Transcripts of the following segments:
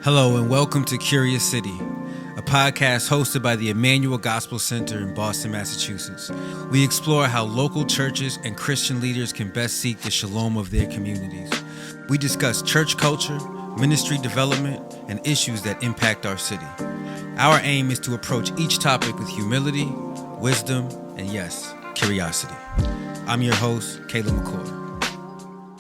Hello and welcome to Curious City, a podcast hosted by the Emmanuel Gospel Center in Boston, Massachusetts. We explore how local churches and Christian leaders can best seek the shalom of their communities. We discuss church culture, ministry development, and issues that impact our city. Our aim is to approach each topic with humility, wisdom, and yes, curiosity. I'm your host, Caleb McCoy.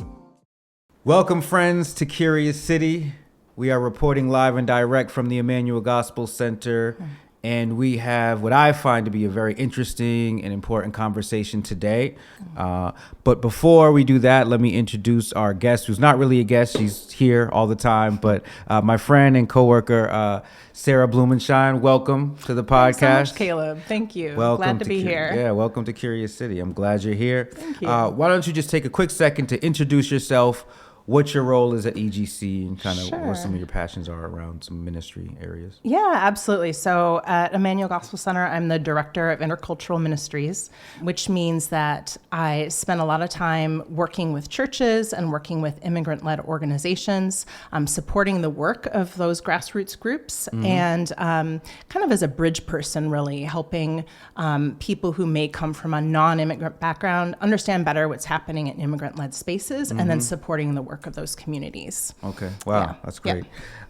Welcome, friends, to Curious City. We are reporting live and direct from the Emmanuel Gospel Center, and we have what I find to be a very interesting and important conversation today. But before we do that, let me introduce our guest, who's not really a guest. She's here all the time, but my friend and coworker, Sarah Blumenshine. Welcome to the podcast. Thanks so much, Caleb. Thank you. Welcome glad to be here. Yeah, welcome to Curious City. I'm glad you're here. Thank you. Why don't you just take a quick second to introduce yourself, what your role is at EGC, and kind of what some of your passions are around some ministry areas. Yeah, absolutely. So at Emmanuel Gospel Center, I'm the director of Intercultural Ministries, which means that I spend a lot of time working with churches and working with immigrant-led organizations, supporting the work of those grassroots groups, and kind of as a bridge person, really helping people who may come from a non-immigrant background understand better what's happening in immigrant-led spaces, and then supporting the work of those communities. Okay. Wow. Yeah. That's great.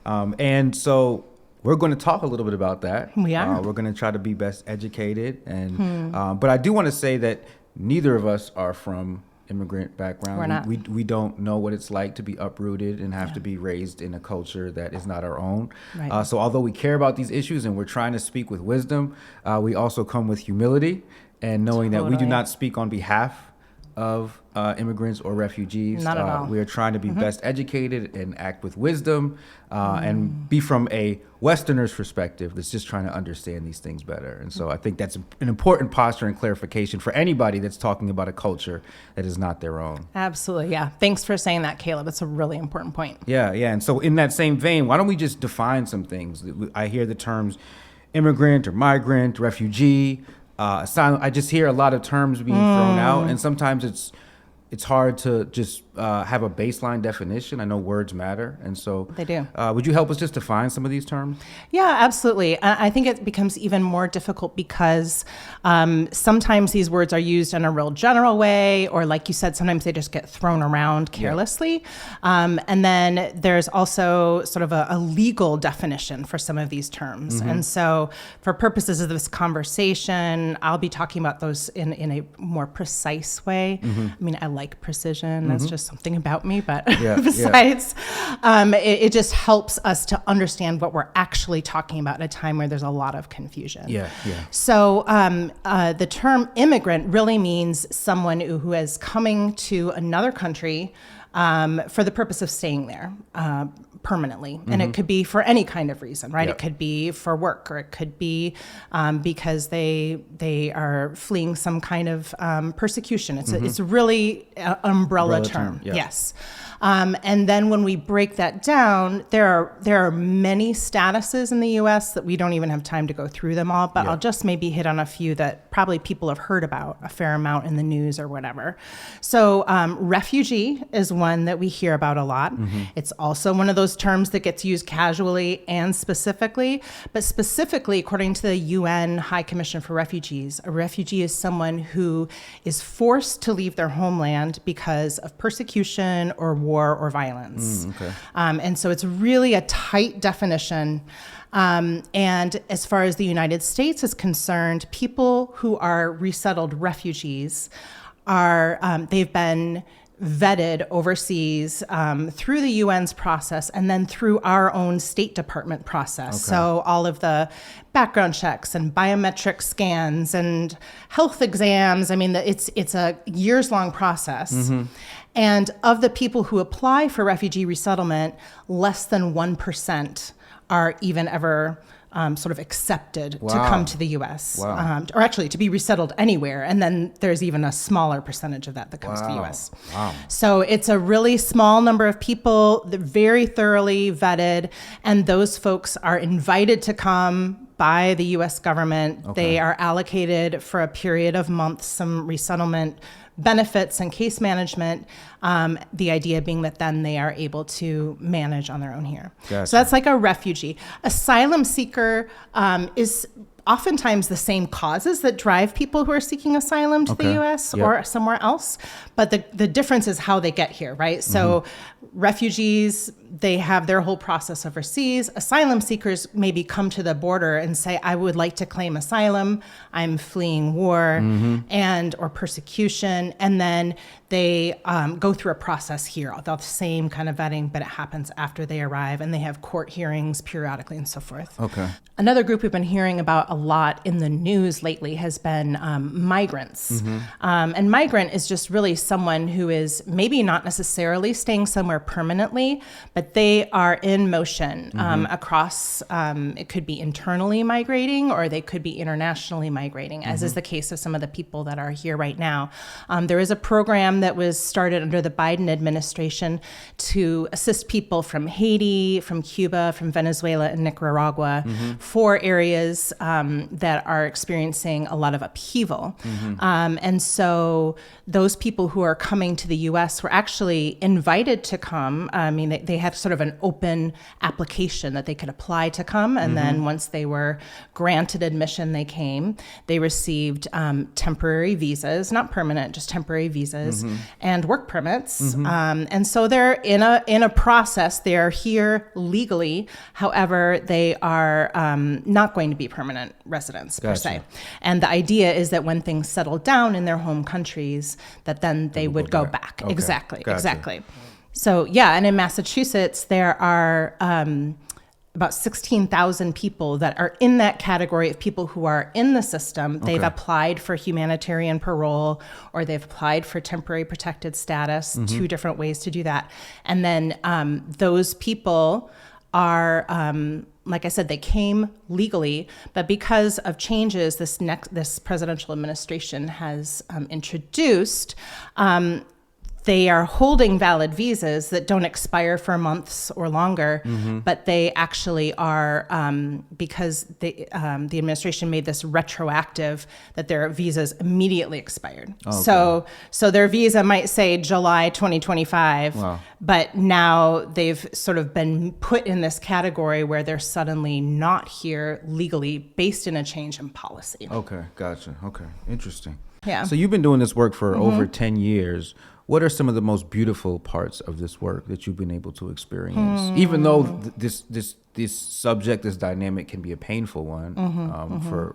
And so we're going to talk a little bit about that. We are. We're going to try to be best educated. And but I do want to say that neither of us are from immigrant background. We're not. We don't know what it's like to be uprooted and have to be raised in a culture that is not our own. Right. So although we care about these issues and we're trying to speak with wisdom, we also come with humility and knowing that we do Totally. not speak on behalf of immigrants or refugees. Not at all. We are trying to be best educated and act with wisdom and be from a Westerner's perspective that's just trying to understand these things better. And so I think that's an important posture and clarification for anybody that's talking about a culture that is not their own. Absolutely. Yeah. Thanks for saying that, Caleb. It's a really important point. Yeah. And so in that same vein, why don't we just define some things? I hear the terms immigrant or migrant, refugee, asylum. I just hear a lot of terms being thrown out, and sometimes it's hard to just have a baseline definition. I know words matter, and so They do. Would you help us just define some of these terms? Yeah, absolutely. I think it becomes even more difficult because sometimes these words are used in a real general way, or like you said, sometimes they just get thrown around carelessly. And then there's also sort of a legal definition for some of these terms. And so for purposes of this conversation, I'll be talking about those in a more precise way. I mean, I like precision. That's just something about me, but besides, it just helps us to understand what we're actually talking about at a time where there's a lot of confusion. So the term immigrant really means someone who is coming to another country for the purpose of staying there permanently. And it could be for any kind of reason, right? It could be for work, or it could be because they are fleeing some kind of persecution. It's really an umbrella term. Yes. And then when we break that down, there are many statuses in the U.S. that we don't even have time to go through them all, but I'll just maybe hit on a few that probably people have heard about a fair amount in the news or whatever. So refugee is one that we hear about a lot. It's also one of those terms that gets used casually and specifically, but specifically, according to the UN High Commission for Refugees, a refugee is someone who is forced to leave their homeland because of persecution or war or violence. And so it's really a tight definition. And as far as the United States is concerned, people who are resettled refugees they've been vetted overseas through the UN's process and then through our own State Department process. So all of the background checks and biometric scans and health exams, I mean, it's a years-long process. And of the people who apply for refugee resettlement, less than 1% are even ever sort of accepted to come to the U.S. Or actually to be resettled anywhere. And then there's even a smaller percentage of that comes to the U.S. So it's a really small number of people, that very thoroughly vetted, and those folks are invited to come by the U.S. government. They are allocated for a period of months some resettlement benefits and case management. The idea being that then they are able to manage on their own here. Gotcha. So that's like a refugee. Asylum seeker is oftentimes the same causes that drive people who are seeking asylum to the U.S. or somewhere else. But the difference is how they get here, right? So refugees, they have their whole process overseas. Asylum seekers maybe come to the border and say, I would like to claim asylum. I'm fleeing war and or persecution. And then they go through a process here, the same kind of vetting, but it happens after they arrive, and they have court hearings periodically and so forth. Okay. Another group we've been hearing about a lot in the news lately has been migrants. And migrant is just really someone who is maybe not necessarily staying somewhere permanently, but they are in motion across, it could be internally migrating, or they could be internationally migrating, as is the case of some of the people that are here right now. There is a program that was started under the Biden administration to assist people from Haiti, from Cuba, from Venezuela, and Nicaragua, 4 areas that are experiencing a lot of upheaval. And so those people who are coming to the U.S. were actually invited to come. I mean, they had sort of an open application that they could apply to come. And then once they were granted admission, they came. They received temporary visas, not permanent, just temporary visas, and work permits. And so they're in a process. They are here legally. However, they are not going to be permanent residents per se. And the idea is that when things settle down in their home countries, that then they would go back. Okay. Exactly. So yeah, and in Massachusetts, there are about 16,000 people that are in that category of people who are in the system. They've applied for humanitarian parole, or they've applied for temporary protected status, 2 different ways to do that. And then those people are, like I said, they came legally, but because of changes this presidential administration has introduced, they are holding valid visas that don't expire for months or longer, but they actually are, because the administration made this retroactive, that their visas immediately expired. So their visa might say July 2025, but now they've sort of been put in this category where they're suddenly not here legally based in a change in policy. Okay, gotcha. Okay, interesting. Yeah. So you've been doing this work for over 10 years. What are some of the most beautiful parts of this work that you've been able to experience? Even though this subject, this dynamic can be a painful one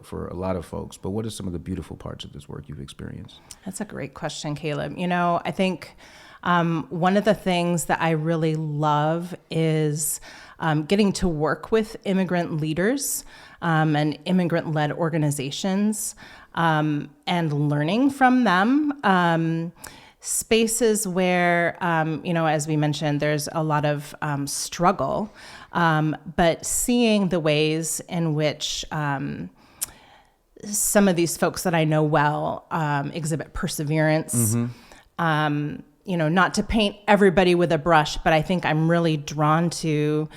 for a lot of folks, but what are some of the beautiful parts of this work you've experienced? That's a great question, Caleb. I think one of the things that I really love is getting to work with immigrant leaders and immigrant-led organizations and learning from them. Spaces where, as we mentioned, there's a lot of struggle, but seeing the ways in which some of these folks that I know well exhibit perseverance, not to paint everybody with a brush, but I think I'm really drawn to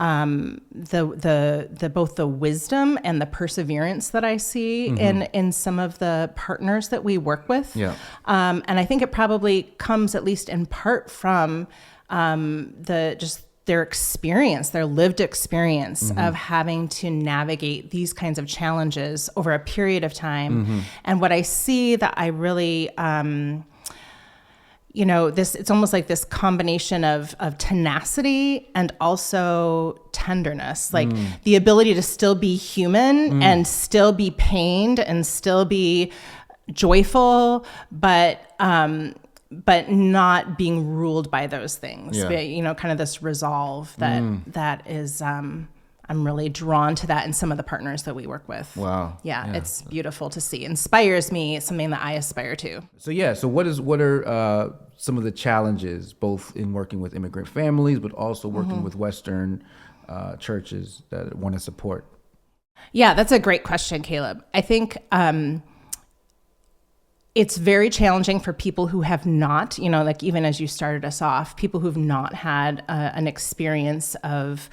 the both the wisdom and the perseverance that I see in some of the partners that we work with. Yeah. And I think it probably comes at least in part from their experience, their lived experience of having to navigate these kinds of challenges over a period of time. And what I see that I really it's almost like this combination of tenacity and also tenderness, like the ability to still be human and still be pained and still be joyful, but not being ruled by those things. Yeah. But, kind of this resolve that is, I'm really drawn to that in some of the partners that we work with. Wow. Yeah, it's beautiful to see. Inspires me. It's something that I aspire to. So what are some of the challenges, both in working with immigrant families, but also working with Western churches that want to support? Yeah, that's a great question, Caleb. I think It's very challenging for people who have not, like even as you started us off, people who've not had an experience of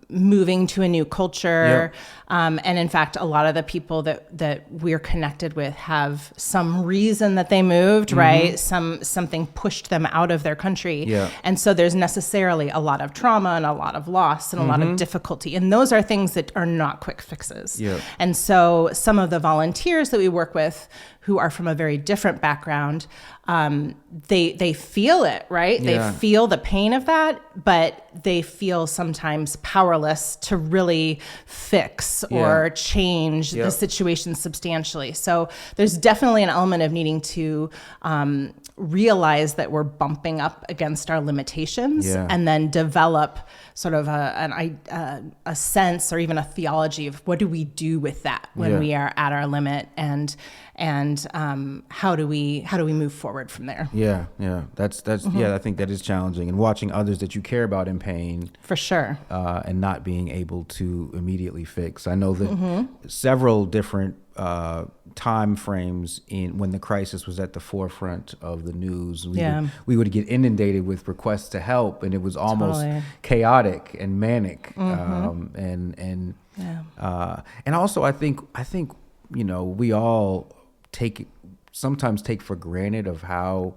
moving to a new culture. And in fact, a lot of the people that we're connected with have some reason that they moved, right? Something pushed them out of their country. And so there's necessarily a lot of trauma and a lot of loss and a lot of difficulty. And those are things that are not quick fixes. And so some of the volunteers that we work with who are from a very different background, they feel it, right? They feel the pain of that, but they feel sometimes powerless to really fix or change the situation substantially. So there's definitely an element of needing to realize that we're bumping up against our limitations and then develop sort of a sense or even a theology of what do we do with that when we are at our limit, and how do we move forward from there? That's I think that is challenging, and watching others that you care about in pain, for sure, and not being able to immediately fix. I know that several different time frames in when the crisis was at the forefront of the news, we would get inundated with requests to help, and it was almost chaotic and manic. And also I think we all sometimes take for granted of how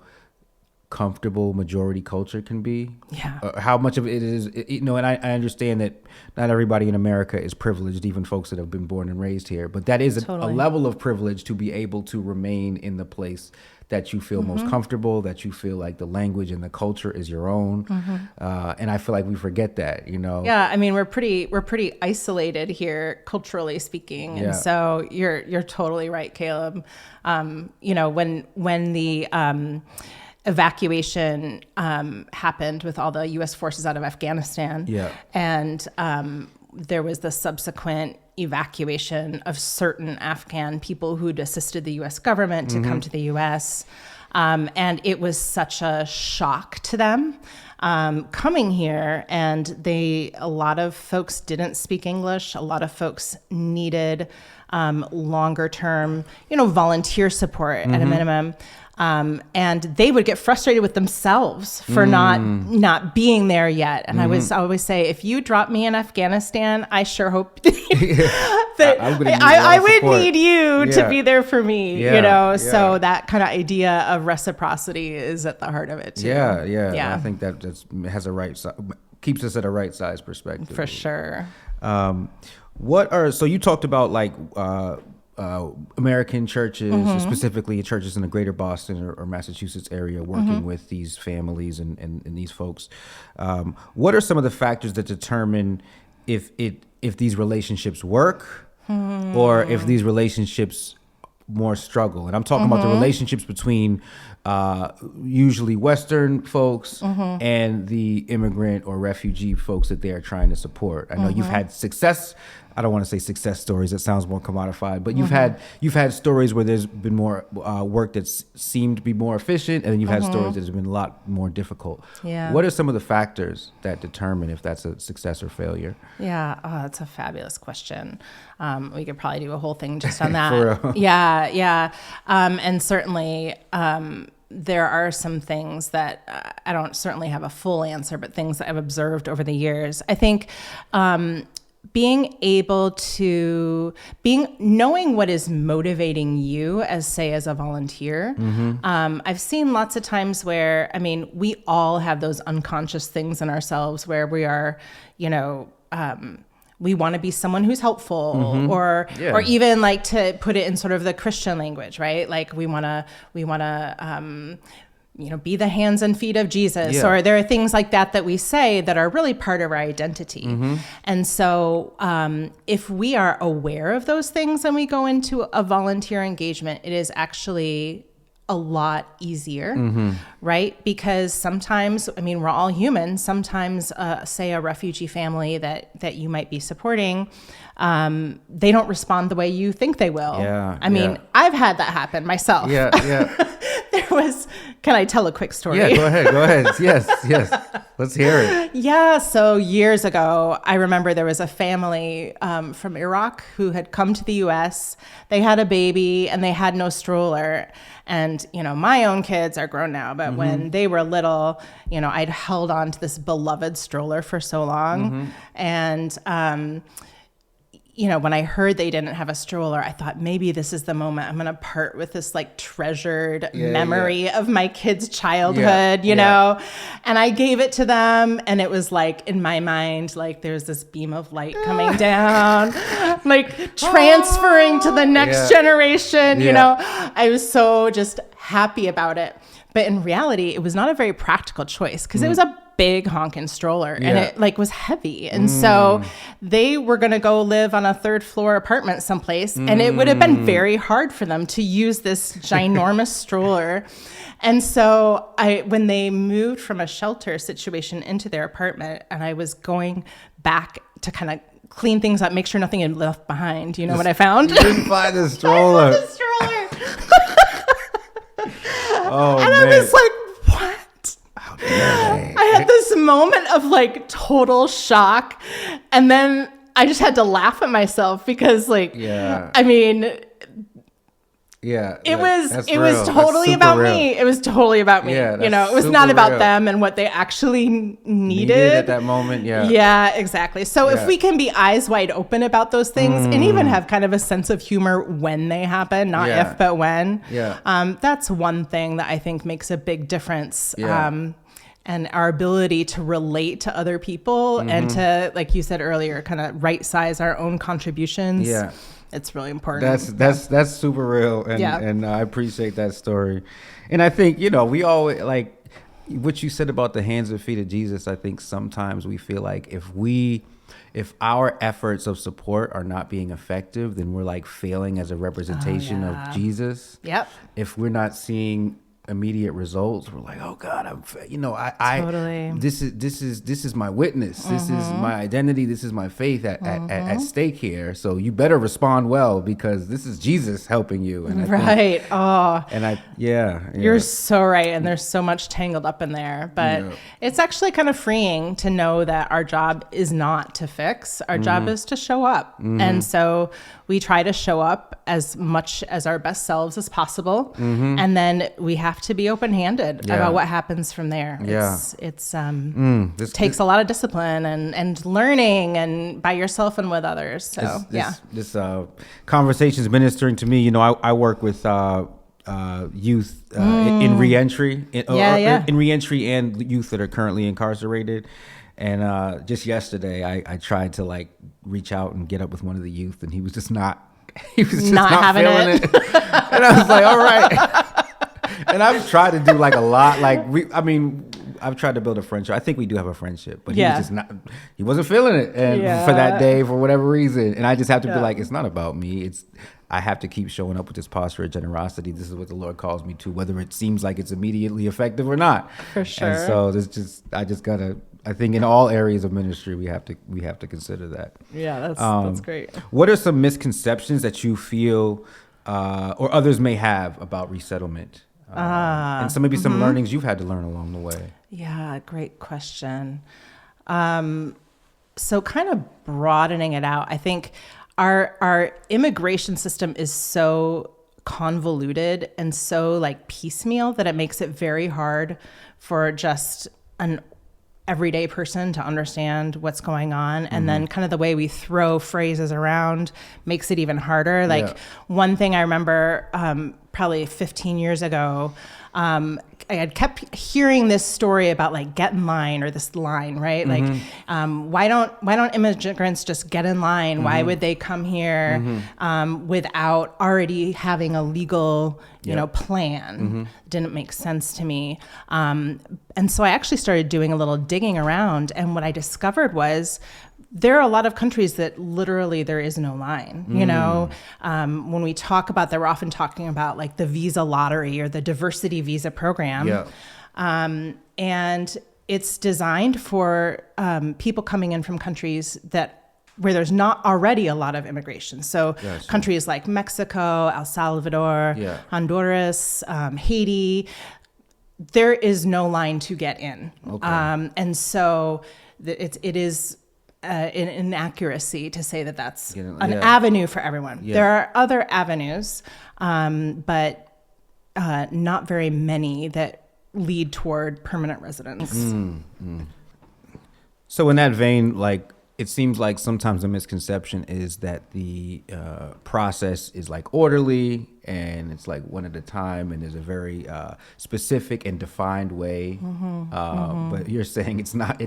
comfortable majority culture can be. How much of it is, and I understand that not everybody in America is privileged, even folks that have been born and raised here, but that is a level of privilege to be able to remain in the place that you feel most comfortable, that you feel like the language and the culture is your own. And I feel like we forget that, Yeah, I mean, we're pretty isolated here, culturally speaking. And so you're totally right, Caleb. When the evacuation happened with all the U.S. forces out of Afghanistan, and there was the subsequent evacuation of certain Afghan people who'd assisted the U.S. government to come to the U.S. And it was such a shock to them coming here. And a lot of folks didn't speak English. A lot of folks needed longer term, volunteer support at a minimum. And they would get frustrated with themselves for not being there yet. And I always say, if you drop me in Afghanistan, I sure hope that I would need you to be there for me, So that kind of idea of reciprocity is at the heart of it too. I think that just has keeps us at a right size perspective. For sure. So you talked about like, American churches, specifically churches in the greater Boston or Massachusetts area, working with these families and these folks. What are some of the factors that determine if these relationships work or if these relationships more struggle? And I'm talking about the relationships between usually Western folks and the immigrant or refugee folks that they are trying to support. I know you've had success. I don't want to say success stories. That sounds more commodified, but you've had stories where there's been more work that's seemed to be more efficient, and then you've had stories that have been a lot more difficult. What are some of the factors that determine if that's a success or failure? That's a fabulous question. We could probably do a whole thing just on that. For real. And certainly there are some things that I don't certainly have a full answer, but things that I've observed over the years. I think knowing what is motivating you as a volunteer. I've seen lots of times where, we all have those unconscious things in ourselves where we are, we want to be someone who's helpful or even like to put it in sort of the Christian language, right? Like we want to, be the hands and feet of Jesus, or there are things like that we say that are really part of our identity. And so if we are aware of those things and we go into a volunteer engagement, it is actually a lot easier, right? Because sometimes, we're all human. Sometimes, say a refugee family that you might be supporting, they don't respond the way you think they will. I've had that happen myself. Can I tell a quick story? Yeah, go ahead. Yes. Let's hear it. Yeah. So years ago, I remember there was a family from Iraq who had come to the U.S. They had a baby and they had no stroller. And, my own kids are grown now, but when they were little, I'd held on to this beloved stroller for so long. And, when I heard they didn't have a stroller, I thought maybe this is the moment I'm going to part with this like treasured memory of my kid's childhood, you know? And I gave it to them, and it was like in my mind, like there's this beam of light coming down, like transferring to the next generation, you know? I was so just happy about it. But in reality, it was not a very practical choice because it was a big honking stroller and it like was heavy. And so they were going to go live on a 3rd floor apartment someplace, and it would have been very hard for them to use this ginormous stroller. And so when they moved from a shelter situation into their apartment, and I was going back to kind of clean things up, make sure nothing had left behind, what I found? You didn't find the stroller. I found the stroller. And I was like, what? I had this moment of like total shock. And then I just had to laugh at myself because it was totally about me. It was totally about me. Yeah, it was not about them and what they actually needed at that moment. Yeah. Yeah, exactly. So if we can be eyes wide open about those things and even have kind of a sense of humor when they happen, not if, but when, that's one thing that I think makes a big difference. And our ability to relate to other people and to, like you said earlier, kind of right size our own contributions. Yeah. It's really important. That's super real. And I appreciate that story. And I think, we always like what you said about the hands and feet of Jesus. I think sometimes we feel like if our efforts of support are not being effective, then we're like failing as a representation of Jesus. Yep. If we're not seeing immediate results, we're like, oh God, totally. This is my witness. This is my identity. This is my faith at stake here. So you better respond well because this is Jesus helping you. And you're so right. And there's so much tangled up in there, but it's actually kind of freeing to know that our job is not to fix. Our job is to show up. And so we try to show up as much as our best selves as possible. And then we have to be open-handed about what happens from there. It takes a lot of discipline and learning and by yourself and with others. So this conversation's ministering to me. I work with youth in reentry, in reentry and youth that are currently incarcerated. And just yesterday, I tried to like reach out and get up with one of the youth, and he was just not having feeling it. And I was like, all right. And I've tried to do like a lot. I've tried to build a friendship. I think we do have a friendship, but he was just not. He wasn't feeling it, and for that day, for whatever reason. And I just have to be like, it's not about me. I have to keep showing up with this posture of generosity. This is what the Lord calls me to, whether it seems like it's immediately effective or not. For sure. And so I just gotta. I think in all areas of ministry, we have to consider that. Yeah, that's great. What are some misconceptions that you feel or others may have about resettlement? And maybe some learnings you've had to learn along the way. Yeah, great question. So kind of broadening it out, I think our immigration system is so convoluted and so like piecemeal that it makes it very hard for just an everyday person to understand what's going on. And then kind of the way we throw phrases around makes it even harder. Like one thing I remember probably 15 years ago, I had kept hearing this story about like get in line, or this line, right? Like, why don't immigrants just get in line? Why would they come here without already having a legal, plan? Didn't make sense to me. And so I actually started doing a little digging around, and what I discovered was there are a lot of countries that literally there is no line. When we talk about that, we're often talking about like the visa lottery or the diversity visa program. And it's designed for people coming in from countries that where there's not already a lot of immigration. So Gotcha. countries like Mexico, El Salvador, Honduras, Haiti, there is no line to get in. Okay. And so it is an inaccuracy to say that that's an avenue for everyone. Yeah. There are other avenues, but not very many that lead toward permanent residence. So in that vein, like, it seems like sometimes the misconception is that the process is like orderly and it's like one at a time and there's a very specific and defined way. But you're saying it's not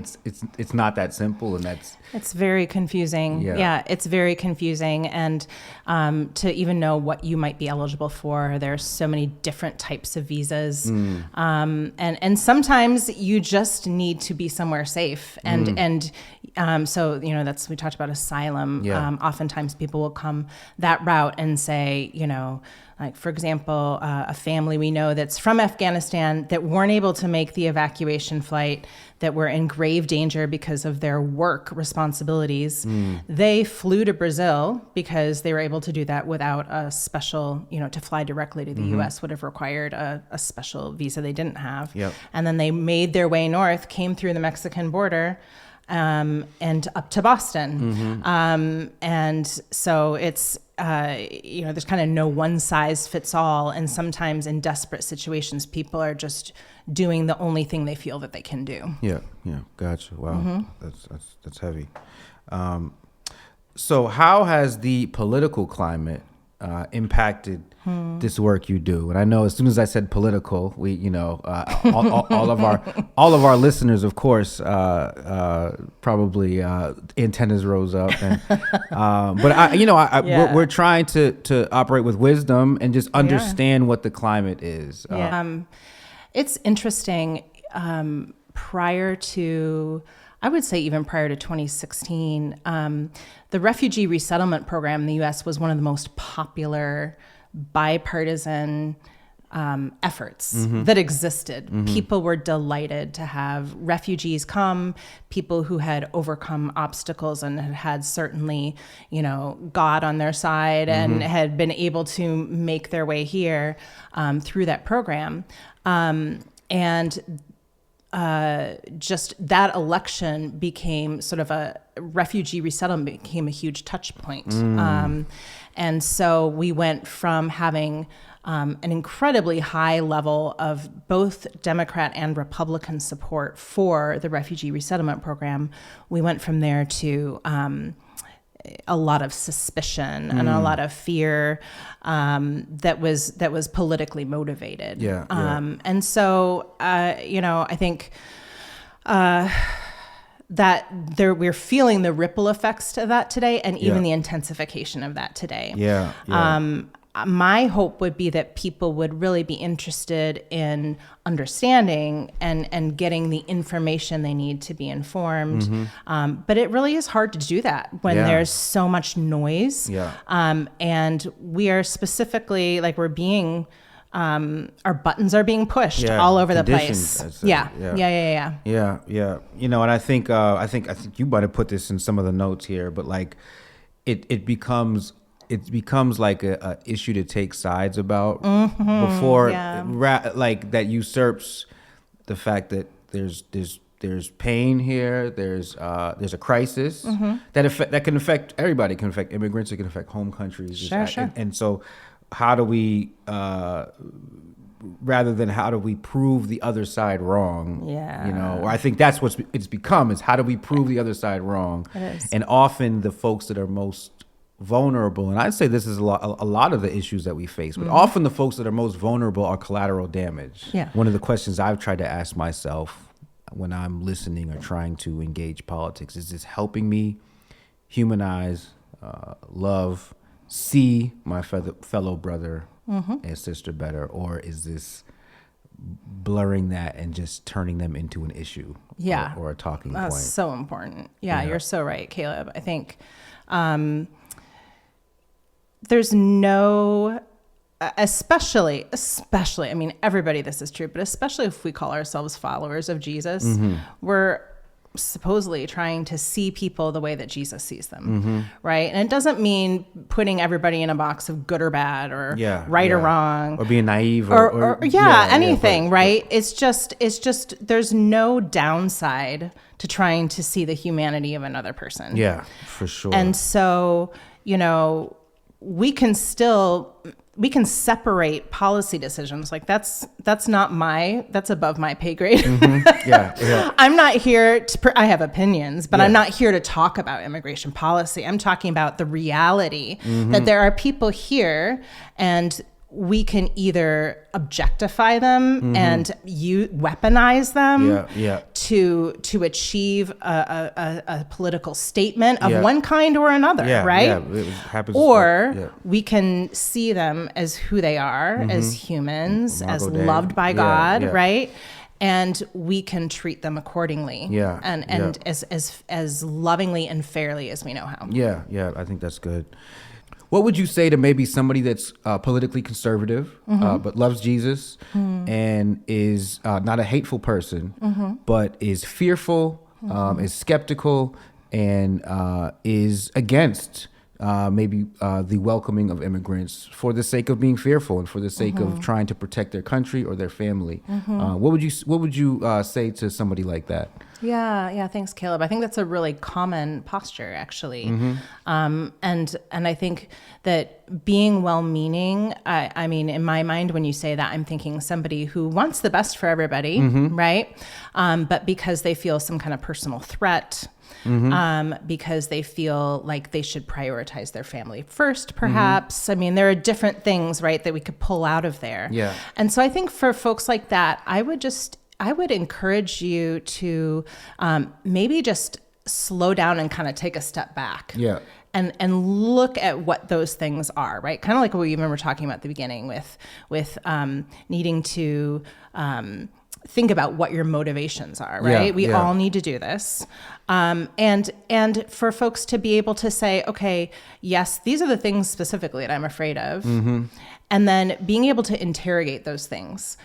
that simple, and it's very confusing. Yeah, it's very confusing. And to even know what you might be eligible for, there's so many different types of visas. And sometimes you just need to be somewhere safe. And so, that's, we talked about asylum. Oftentimes people will come that route and say, like, for example, a family we know that's from Afghanistan that weren't able to make the evacuation flight, that were in grave danger because of their work responsibilities. They flew to Brazil because they were able to do that without a special, to fly directly to the U.S. would have required a special visa they didn't have. And then they made their way north, came through the Mexican border, and up to Boston. And so it's, there's kind of no one size fits all. And sometimes in desperate situations, people are just doing the only thing they feel that they can do. Yeah. Gotcha. Wow. That's heavy. So how has the political climate impacted this work you do? And I know as soon as I said political, we, all of our listeners, of course, probably antennas rose up. And, but we're trying to operate with wisdom and just understand what the climate is. It's interesting. Prior to 2016, the refugee resettlement program in the U.S. was one of the most popular bipartisan efforts that existed. People were delighted to have refugees come, people who had overcome obstacles and had certainly, God on their side and had been able to make their way here through that program. Just that election became sort of a refugee resettlement became a huge touch point. And so we went from having an incredibly high level of both Democrat and Republican support for the refugee resettlement program. We went from there to a lot of suspicion and a lot of fear that was politically motivated. And so, I think that we're feeling the ripple effects to that today, and even the intensification of that today. My hope would be that people would really be interested in understanding and getting the information they need to be informed. But it really is hard to do that when there's so much noise. And we are specifically, like, we're being, our buttons are being pushed all over the place. Yeah. And I think you might have put this in some of the notes here, but like it becomes like a issue to take sides about before like that usurps the fact that there's pain here, there's a crisis that can affect everybody. It can affect immigrants, it can affect home countries. Sure. And so how do we rather than how do we prove the other side wrong? Or I think that's what it's become, is how do we prove the other side wrong? It is. And often the folks that are most vulnerable, and I'd say this is a lot of the issues that we face, but often the folks that are most vulnerable are collateral damage. One of the questions I've tried to ask myself when I'm listening or trying to engage politics is this helping me humanize, love, see my fellow brother and sister better, or is this blurring that and just turning them into an issue or a talking point? That's so important. You're so right, Caleb. I think there's no, especially, I mean, everybody, this is true, but especially if we call ourselves followers of Jesus, we're supposedly trying to see people the way that Jesus sees them, right? And it doesn't mean putting everybody in a box of good or bad or right or wrong. Or being naive or anything, right? It's just there's no downside to trying to see the humanity of another person. Yeah, for sure. And so, we can separate policy decisions. Like that's above my pay grade. Yeah. I'm not here I have opinions, but I'm not here to talk about immigration policy. I'm talking about the reality that there are people here, and we can either objectify them and weaponize them to achieve a political statement of one kind or another, right? Yeah, it happens. Or we can see them as who they are, as humans, as loved by God, right? And we can treat them accordingly, and as lovingly and fairly as we know how. Yeah, I think that's good. What would you say to maybe somebody that's politically conservative, but loves Jesus and is not a hateful person, but is fearful, is skeptical, and is against maybe the welcoming of immigrants for the sake of being fearful and for the sake of trying to protect their country or their family? What would you say to somebody like that? Yeah. Thanks, Caleb. I think that's a really common posture, actually. And I think that being well-meaning, I mean, in my mind, when you say that, I'm thinking somebody who wants the best for everybody, right? But because they feel some kind of personal threat, because they feel like they should prioritize their family first, perhaps. I mean, there are different things, right, that we could pull out of there. Yeah. And so I think for folks like that, I would encourage you to maybe just slow down and kind of take a step back. Yeah. And look at what those things are, right? Kind of like what we even were talking about at the beginning with needing to think about what your motivations are, right? We all need to do this. And for folks to be able to say, okay, yes, these are the things specifically that I'm afraid of. And then being able to interrogate those things.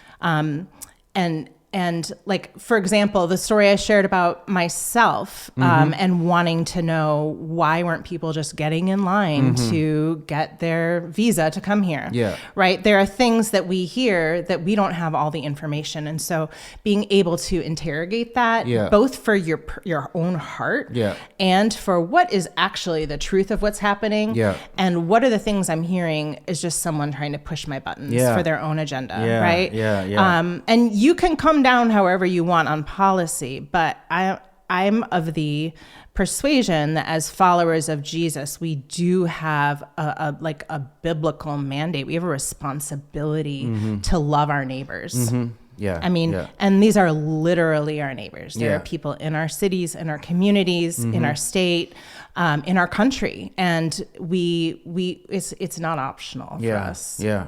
And like, for example, the story I shared about myself and wanting to know why weren't people just getting in line to get their visa to come here, right? There are things that we hear that we don't have all the information. And so being able to interrogate that, both for your own heart and for what is actually the truth of what's happening and what are the things I'm hearing is just someone trying to push my buttons for their own agenda, right? And you can come down however you want on policy, but I'm of the persuasion that as followers of Jesus, we do have a biblical mandate. We have a responsibility to love our neighbors. I mean, and these are literally our neighbors. There are people in our cities, in our communities, in our state, in our country, and it's not optional for us. No,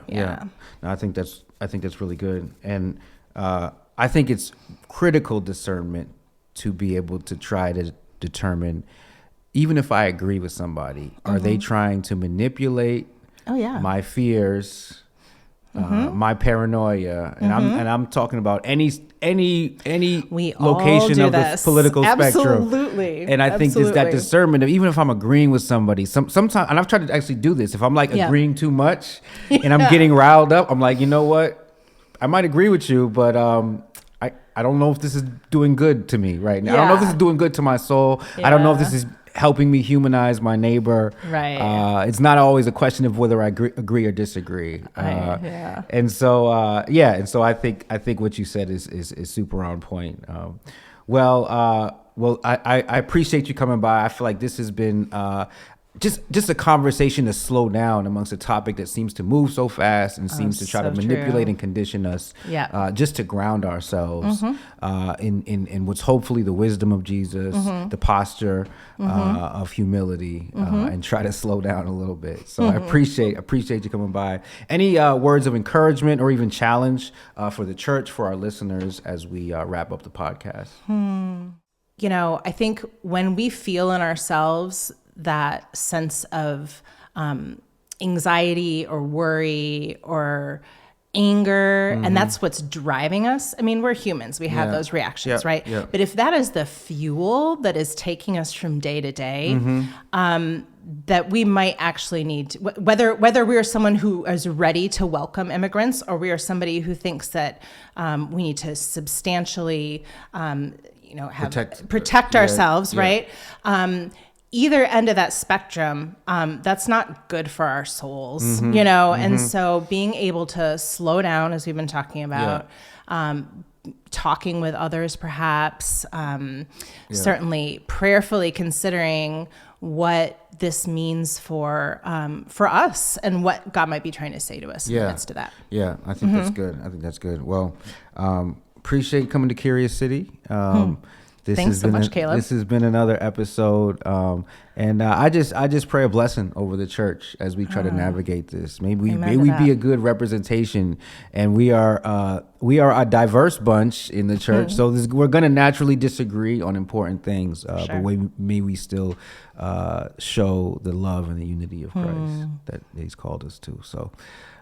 I think that's really good, and I think it's critical discernment to be able to try to determine, even if I agree with somebody, are they trying to manipulate my fears, my paranoia, and I'm talking about any location of the political spectrum. Absolutely. And I think it's that discernment of, even if I'm agreeing with somebody, sometimes, and I've tried to actually do this, if I'm like agreeing too much and I'm getting riled up, I'm like, you know what? I might agree with you, but I don't know if this is doing good to me right now. I don't know if this is doing good to my soul. I don't know if this is helping me humanize my neighbor. Right. It's not always a question of whether I agree or disagree. And so I think what you said is super on point. Well, I appreciate you coming by. I feel like this has been just a conversation to slow down amongst a topic that seems to move so fast and seems to try to manipulate and condition us, just to ground ourselves in what's hopefully the wisdom of Jesus, the posture of humility, and try to slow down a little bit. So I appreciate you coming by. Any words of encouragement or even challenge for the church, for our listeners, as we wrap up the podcast? I think when we feel in ourselves that sense of anxiety or worry or anger, and that's what's driving us. I mean, we're humans. We have those reactions, right? Yeah. But if that is the fuel that is taking us from day to day, that we might actually need to, whether we are someone who is ready to welcome immigrants, or we are somebody who thinks that we need to substantially, protect ourselves, right? Either end of that spectrum, that's not good for our souls, and so being able to slow down, as we've been talking about, talking with others, perhaps, certainly prayerfully considering what this means for us and what God might be trying to say to us in the midst of that. Yeah, I think that's good. I think that's good. Well, appreciate coming to Curious City. Thanks so much, Caleb. This has been another episode, and I just pray a blessing over the church as we try to navigate this. May we be a good representation, and we are a diverse bunch in the church. So we're going to naturally disagree on important things, but may we still show the love and the unity of Christ that He's called us to. So,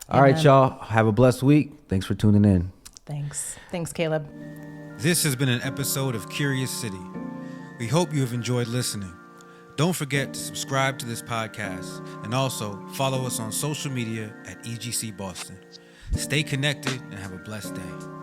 all right, y'all, have a blessed week. Thanks for tuning in. Thanks, Caleb. This has been an episode of Curious City. We hope you have enjoyed listening. Don't forget to subscribe to this podcast and also follow us on social media at EGC Boston. Stay connected and have a blessed day.